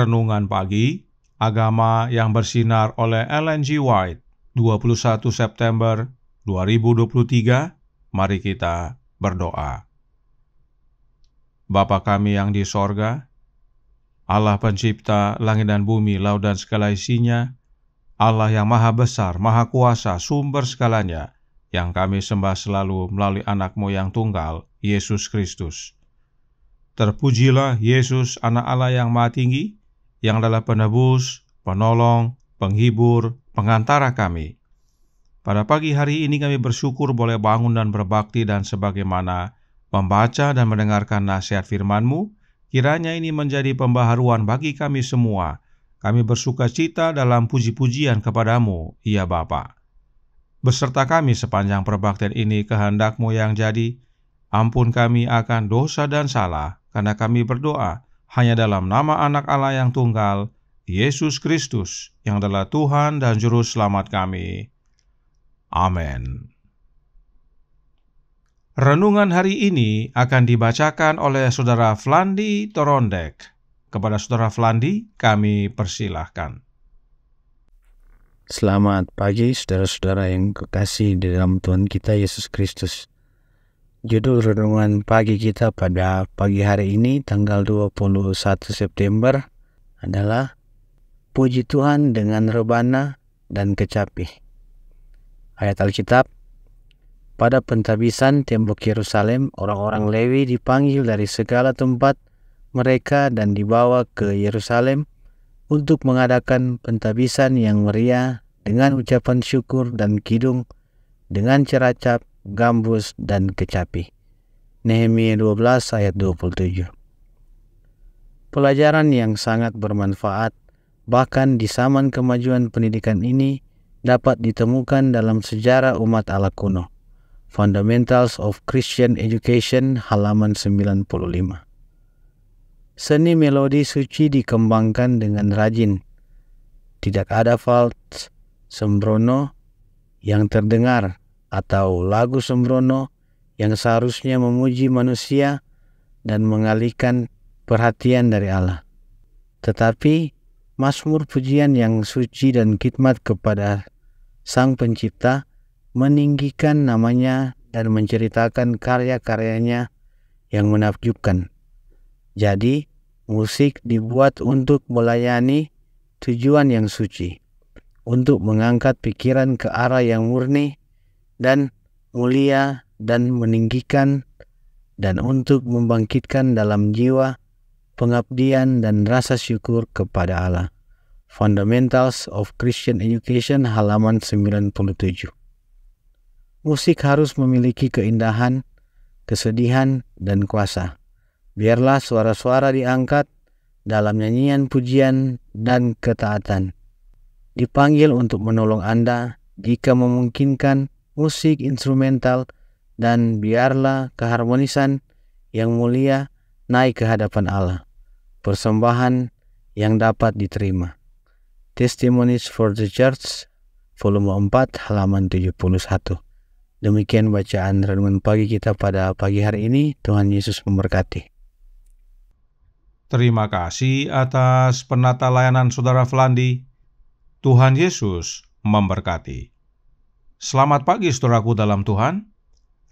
Renungan Pagi, Agama yang Bersinar oleh Ellen G. White, 21 September 2023. Mari kita berdoa. Bapa kami yang di sorga, Allah pencipta langit dan bumi, laut dan segala isinya, Allah yang maha besar, maha kuasa, sumber segalanya, yang kami sembah selalu melalui anak-Mu yang tunggal, Yesus Kristus. Terpujilah Yesus, anak Allah yang maha tinggi, yang adalah penebus, penolong, penghibur, pengantara kami. Pada pagi hari ini kami bersyukur boleh bangun dan berbakti, dan sebagaimana membaca dan mendengarkan nasihat firman-Mu, kiranya ini menjadi pembaharuan bagi kami semua. Kami bersuka cita dalam puji-pujian kepada-Mu, ya Bapa. Beserta kami sepanjang perbaktian ini, kehendak-Mu yang jadi. Ampun kami akan dosa dan salah, karena kami berdoa hanya dalam nama anak Allah yang tunggal, Yesus Kristus, yang adalah Tuhan dan Juru Selamat kami. Amin. Renungan hari ini akan dibacakan oleh Saudara Flandi Torondek. Kepada Saudara Flandi, kami persilahkan. Selamat pagi saudara-saudara yang kekasih di dalam Tuhan kita Yesus Kristus. Judul renungan pagi kita pada pagi hari ini tanggal 21 September adalah Puji Tuhan dengan rebana dan kecapi. Ayat Alkitab, pada pentabisan tembok Yerusalem, orang-orang Lewi dipanggil dari segala tempat mereka dan dibawa ke Yerusalem untuk mengadakan pentabisan yang meriah dengan ucapan syukur dan kidung, dengan ceracap, gambus, dan kecapi. Nehemia 12 ayat 27. Pelajaran yang sangat bermanfaat, bahkan di zaman kemajuan pendidikan ini, dapat ditemukan dalam sejarah umat Allah kuno. Fundamentals of Christian Education, halaman 95. Seni melodi suci dikembangkan dengan rajin. Tidak ada vals sembrono yang terdengar, atau lagu sembrono yang seharusnya memuji manusia dan mengalihkan perhatian dari Allah. Tetapi mazmur pujian yang suci dan khidmat kepada Sang Pencipta meninggikan namanya dan menceritakan karya-karyanya yang menakjubkan. Jadi, musik dibuat untuk melayani tujuan yang suci, untuk mengangkat pikiran ke arah yang murni dan mulia dan meninggikan, dan untuk membangkitkan dalam jiwa pengabdian dan rasa syukur kepada Allah. Fundamentals of Christian Education, halaman 97. Musik harus memiliki keindahan, kesedihan, dan kuasa. Biarlah suara-suara diangkat dalam nyanyian pujian dan ketaatan. Dipanggil untuk menolong Anda jika memungkinkan musik instrumental, dan biarlah keharmonisan yang mulia naik ke hadapan Allah, persembahan yang dapat diterima. Testimonies for the Church, volume 4, halaman 71. Demikian bacaan renungan pagi kita pada pagi hari ini. Tuhan Yesus memberkati. Terima kasih atas penata layanan Saudara Flandi. Tuhan Yesus memberkati. Selamat pagi saudaraku dalam Tuhan.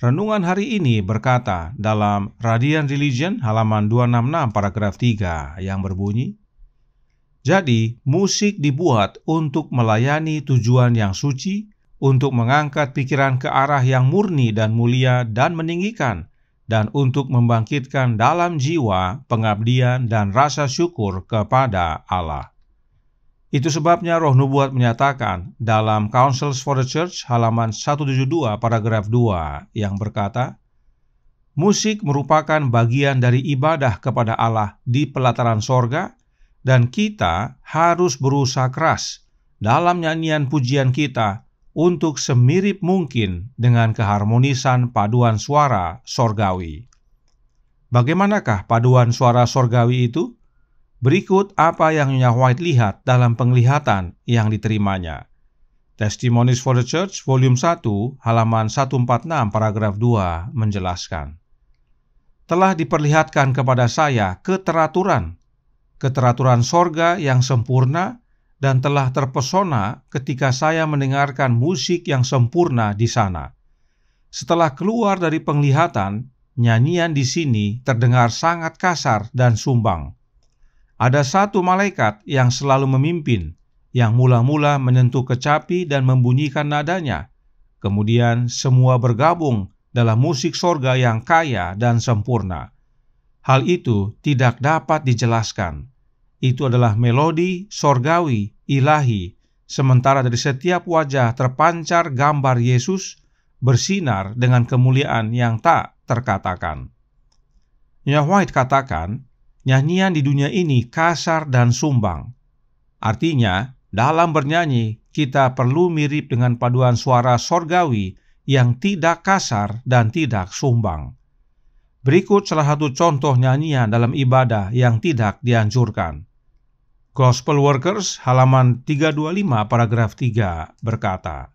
Renungan hari ini berkata dalam Radiant Religion halaman 266 paragraf 3 yang berbunyi, jadi, musik dibuat untuk melayani tujuan yang suci, untuk mengangkat pikiran ke arah yang murni dan mulia dan meninggikan, dan untuk membangkitkan dalam jiwa pengabdian dan rasa syukur kepada Allah. Itu sebabnya Roh Nubuat menyatakan dalam Counsels for the Church halaman 172 paragraf 2 yang berkata, musik merupakan bagian dari ibadah kepada Allah di pelataran sorga, dan kita harus berusaha keras dalam nyanyian pujian kita untuk semirip mungkin dengan keharmonisan paduan suara sorgawi. Bagaimanakah paduan suara sorgawi itu? Berikut apa yang Nyonya White lihat dalam penglihatan yang diterimanya. Testimonies for the Church, volume 1, halaman 146, paragraf 2 menjelaskan. Telah diperlihatkan kepada saya keteraturan sorga yang sempurna, dan telah terpesona ketika saya mendengarkan musik yang sempurna di sana. Setelah keluar dari penglihatan, nyanyian di sini terdengar sangat kasar dan sumbang. Ada satu malaikat yang selalu memimpin, yang mula-mula menyentuh kecapi dan membunyikan nadanya. Kemudian semua bergabung dalam musik sorga yang kaya dan sempurna. Hal itu tidak dapat dijelaskan. Itu adalah melodi sorgawi, ilahi, sementara dari setiap wajah terpancar gambar Yesus bersinar dengan kemuliaan yang tak terkatakan. Nyonya White katakan, nyanyian di dunia ini kasar dan sumbang. Artinya, dalam bernyanyi, kita perlu mirip dengan paduan suara sorgawi yang tidak kasar dan tidak sumbang. Berikut salah satu contoh nyanyian dalam ibadah yang tidak dianjurkan. Gospel Workers halaman 325 paragraf 3 berkata,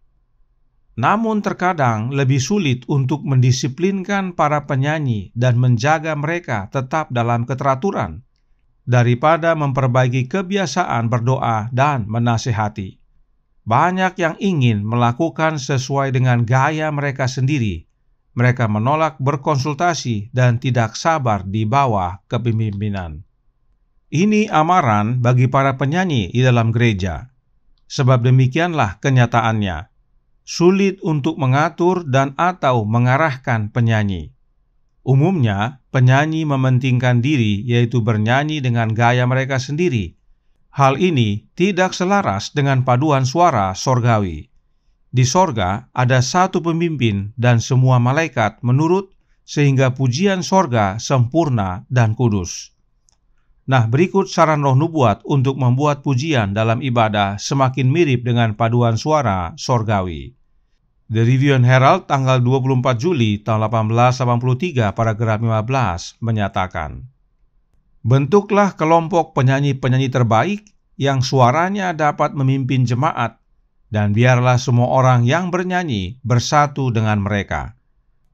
namun terkadang lebih sulit untuk mendisiplinkan para penyanyi dan menjaga mereka tetap dalam keteraturan daripada memperbaiki kebiasaan berdoa dan menasihati. Banyak yang ingin melakukan sesuai dengan gaya mereka sendiri. Mereka menolak berkonsultasi dan tidak sabar di bawah kepemimpinan. Ini amaran bagi para penyanyi di dalam gereja. Sebab demikianlah kenyataannya. Sulit untuk mengatur dan atau mengarahkan penyanyi. Umumnya, penyanyi mementingkan diri, yaitu bernyanyi dengan gaya mereka sendiri. Hal ini tidak selaras dengan paduan suara sorgawi. Di sorga ada satu pemimpin dan semua malaikat menurut, sehingga pujian sorga sempurna dan kudus. Nah, berikut saran Roh Nubuat untuk membuat pujian dalam ibadah semakin mirip dengan paduan suara sorgawi. The Review and Herald tanggal 24 Juli tahun 1883 paragraf 15 menyatakan, bentuklah kelompok penyanyi-penyanyi terbaik yang suaranya dapat memimpin jemaat, dan biarlah semua orang yang bernyanyi bersatu dengan mereka.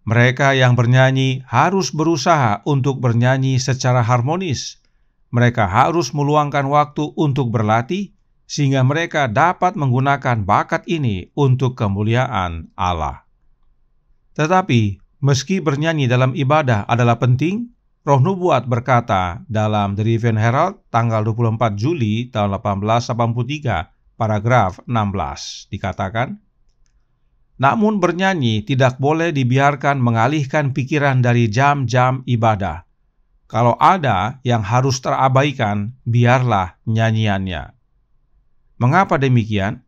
Mereka yang bernyanyi harus berusaha untuk bernyanyi secara harmonis. Mereka harus meluangkan waktu untuk berlatih, sehingga mereka dapat menggunakan bakat ini untuk kemuliaan Allah. Tetapi, meski bernyanyi dalam ibadah adalah penting, Roh Nubuat berkata dalam The Review and Herald tanggal 24 Juli tahun 1883, paragraf 16, dikatakan, namun bernyanyi tidak boleh dibiarkan mengalihkan pikiran dari jam-jam ibadah. Kalau ada yang harus terabaikan, biarlah nyanyiannya. Mengapa demikian?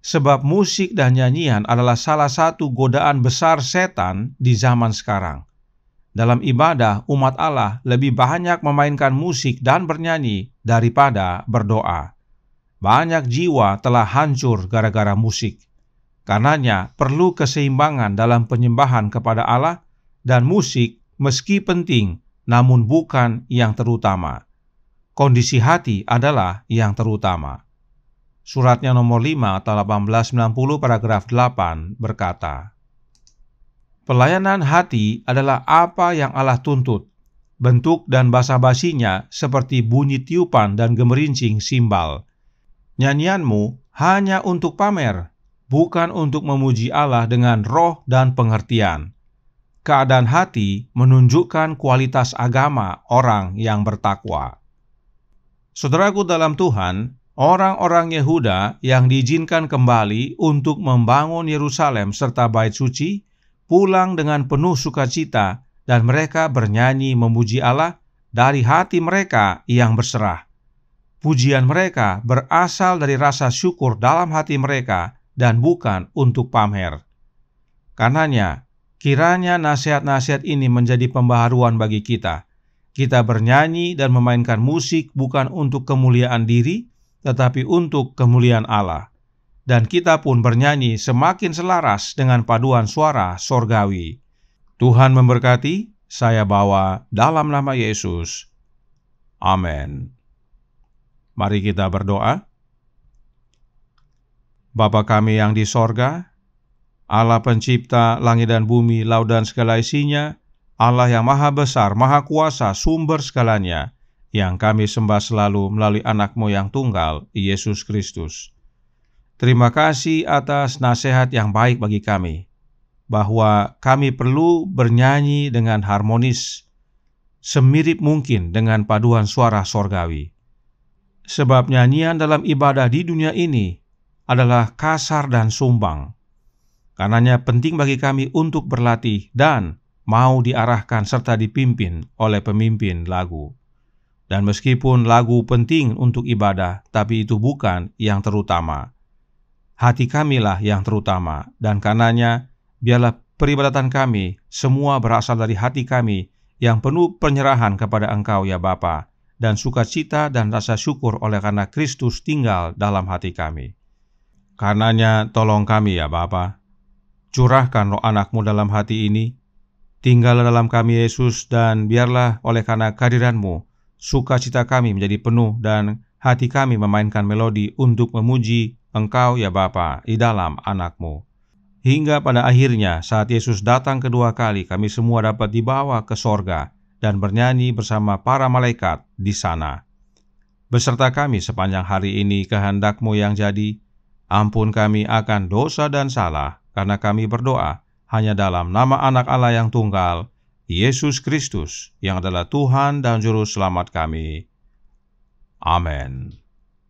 Sebab musik dan nyanyian adalah salah satu godaan besar setan di zaman sekarang. Dalam ibadah, umat Allah lebih banyak memainkan musik dan bernyanyi daripada berdoa. Banyak jiwa telah hancur gara-gara musik. Karenanya perlu keseimbangan dalam penyembahan kepada Allah, dan musik meski penting, namun bukan yang terutama. Kondisi hati adalah yang terutama. Suratnya nomor 5 atau 1890 paragraf 8 berkata, pelayanan hati adalah apa yang Allah tuntut. Bentuk dan basa-basinya seperti bunyi tiupan dan gemerincing simbal. Nyanyianmu hanya untuk pamer, bukan untuk memuji Allah dengan roh dan pengertian. Keadaan hati menunjukkan kualitas agama orang yang bertakwa. Saudaraku dalam Tuhan, orang-orang Yehuda yang diizinkan kembali untuk membangun Yerusalem serta Bait Suci pulang dengan penuh sukacita, dan mereka bernyanyi memuji Allah dari hati mereka yang berserah. Pujian mereka berasal dari rasa syukur dalam hati mereka dan bukan untuk pamer. Karenanya, kiranya nasihat-nasihat ini menjadi pembaharuan bagi kita. Kita bernyanyi dan memainkan musik bukan untuk kemuliaan diri, tetapi untuk kemuliaan Allah. Dan kita pun bernyanyi semakin selaras dengan paduan suara sorgawi. Tuhan memberkati, saya bawa dalam nama Yesus. Amin. Mari kita berdoa. Bapa kami yang di sorga, Allah pencipta langit dan bumi, laut dan segala isinya, Allah yang maha besar, maha kuasa, sumber segalanya, yang kami sembah selalu melalui anak-Mu yang tunggal, Yesus Kristus. Terima kasih atas nasihat yang baik bagi kami, bahwa kami perlu bernyanyi dengan harmonis, semirip mungkin dengan paduan suara sorgawi. Sebab nyanyian dalam ibadah di dunia ini adalah kasar dan sumbang. Karenanya penting bagi kami untuk berlatih dan mau diarahkan serta dipimpin oleh pemimpin lagu. Dan meskipun lagu penting untuk ibadah, tapi itu bukan yang terutama. Hati kamilah yang terutama, dan karenanya biarlah peribadatan kami semua berasal dari hati kami yang penuh penyerahan kepada Engkau ya Bapa, dan sukacita dan rasa syukur oleh karena Kristus tinggal dalam hati kami. Karenanya tolong kami ya Bapa, curahkan roh anak-Mu dalam hati ini, tinggal dalam kami Yesus, dan biarlah oleh karena kehadiran-Mu, sukacita kami menjadi penuh dan hati kami memainkan melodi untuk memuji Engkau ya Bapa di dalam anak-Mu. Hingga pada akhirnya saat Yesus datang kedua kali, kami semua dapat dibawa ke sorga dan bernyanyi bersama para malaikat di sana. Beserta kami sepanjang hari ini kehendak-Mu yang jadi, ampun kami akan dosa dan salah, karena kami berdoa hanya dalam nama anak Allah yang tunggal, Yesus Kristus, yang adalah Tuhan dan Juru Selamat kami. Amin.